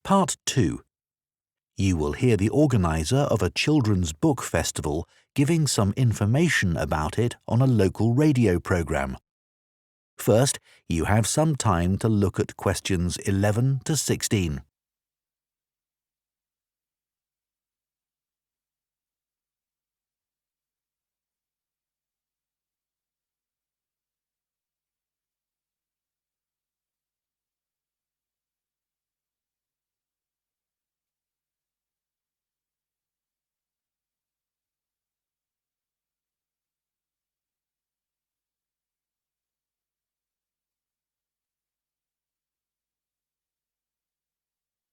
Part 2. You will hear the organiser of a children's book festival giving some information about it on a local radio programme. First, you have some time to look at questions 11 to 16.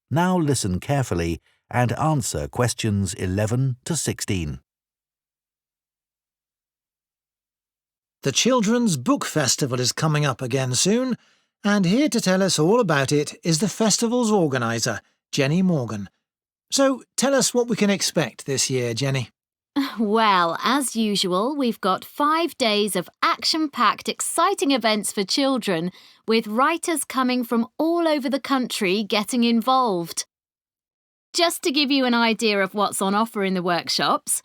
Now listen carefully and answer questions 11 to 16. The Children's Book Festival is coming up again soon, and here to tell us all about it is the festival's organiser, Jenny Morgan. So tell us what we can expect this year, Jenny. Well, as usual, we've got 5 days of action-packed, exciting events for children, with writers coming from all over the country getting involved. Just to give you an idea of what's on offer in the workshops,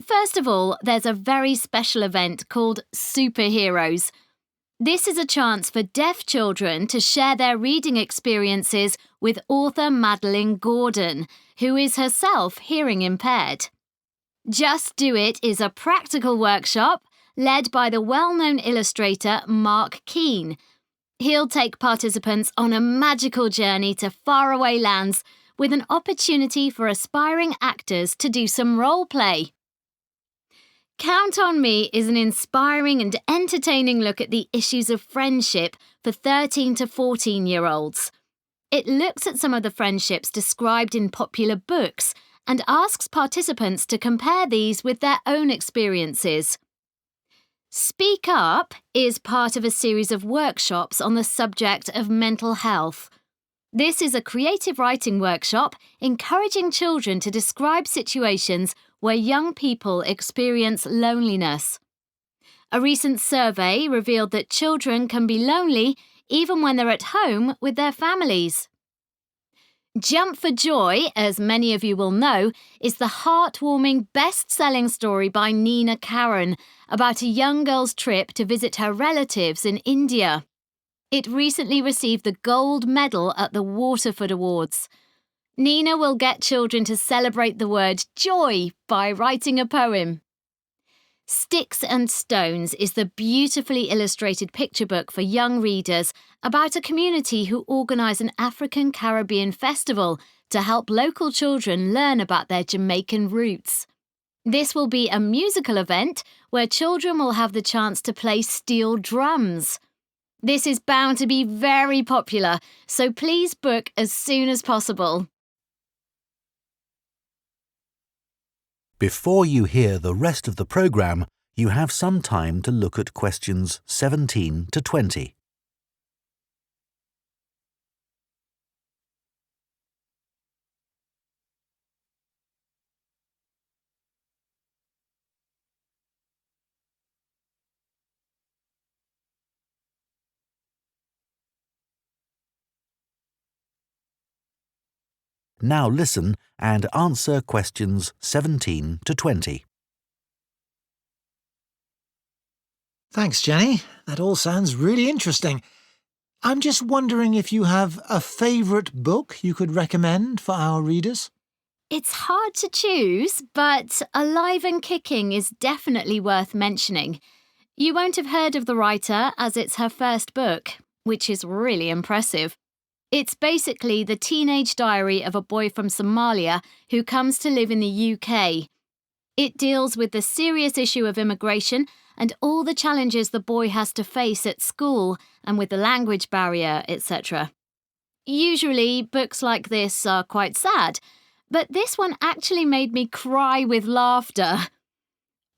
first of all, there's a very special event called Superheroes. This is a chance for deaf children to share their reading experiences with author Madeline Gordon, who is herself hearing impaired. Just Do It is a practical workshop led by the well-known illustrator Mark Keane. He'll take participants on a magical journey to faraway lands with an opportunity for aspiring actors to do some role play. Count on Me is an inspiring and entertaining look at the issues of friendship for 13 to 14-year-olds. It looks at some of the friendships described in popular books and asks participants to compare these with their own experiences. Speak Up is part of a series of workshops on the subject of mental health. This is a creative writing workshop encouraging children to describe situations where young people experience loneliness. A recent survey revealed that children can be lonely even when they're at home with their families. Jump for Joy, as many of you will know, is the heartwarming best-selling story by Nina Karen about a young girl's trip to visit her relatives in India. It recently received the gold medal at the Waterford Awards. Nina will get children to celebrate the word joy by writing a poem. Sticks and Stones is the beautifully illustrated picture book for young readers about a community who organise an African-Caribbean festival to help local children learn about their Jamaican roots. This will be a musical event where children will have the chance to play steel drums. This is bound to be very popular, so please book as soon as possible. Before you hear the rest of the programme, you have some time to look at questions 17 to 20. Now listen and answer questions 17 to 20. Thanks, Jenny. That all sounds really interesting. I'm just wondering if you have a favourite book you could recommend for our readers? It's hard to choose, but Alive and Kicking is definitely worth mentioning. You won't have heard of the writer as it's her first book, which is really impressive. It's basically the teenage diary of a boy from Somalia who comes to live in the UK. It deals with the serious issue of immigration and all the challenges the boy has to face at school and with the language barrier, etc. Usually, books like this are quite sad, but this one actually made me cry with laughter.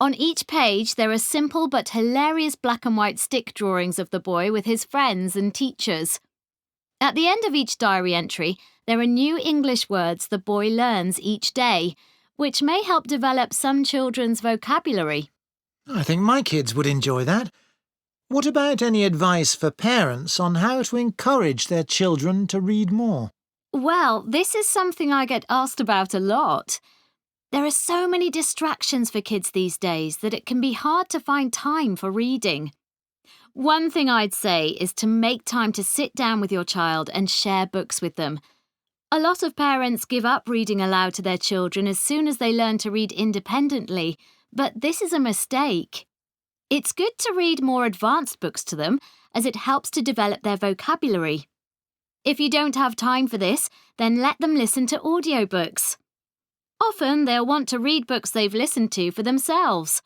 On each page, there are simple but hilarious black and white stick drawings of the boy with his friends and teachers. At the end of each diary entry, there are new English words the boy learns each day, which may help develop some children's vocabulary. I think my kids would enjoy that. What about any advice for parents on how to encourage their children to read more? Well, this is something I get asked about a lot. There are so many distractions for kids these days that it can be hard to find time for reading. One thing I'd say is to make time to sit down with your child and share books with them. A lot of parents give up reading aloud to their children as soon as they learn to read independently, but this is a mistake. It's good to read more advanced books to them, as it helps to develop their vocabulary. If you don't have time for this, then let them listen to audiobooks. Often they'll want to read books they've listened to for themselves.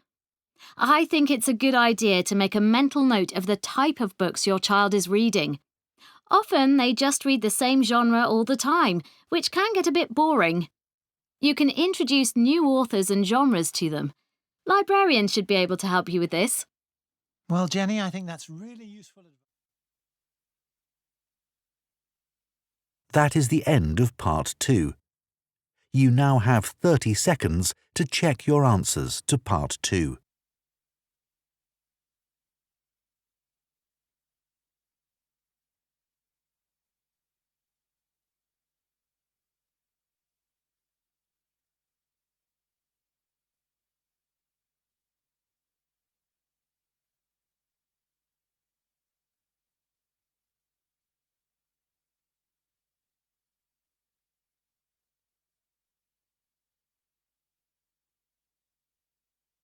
I think it's a good idea to make a mental note of the type of books your child is reading. Often they just read the same genre all the time, which can get a bit boring. You can introduce new authors and genres to them. Librarians should be able to help you with this. Well, Jenny, I think that's really useful advice. That is the end of Part 2. You now have 30 seconds to check your answers to Part 2.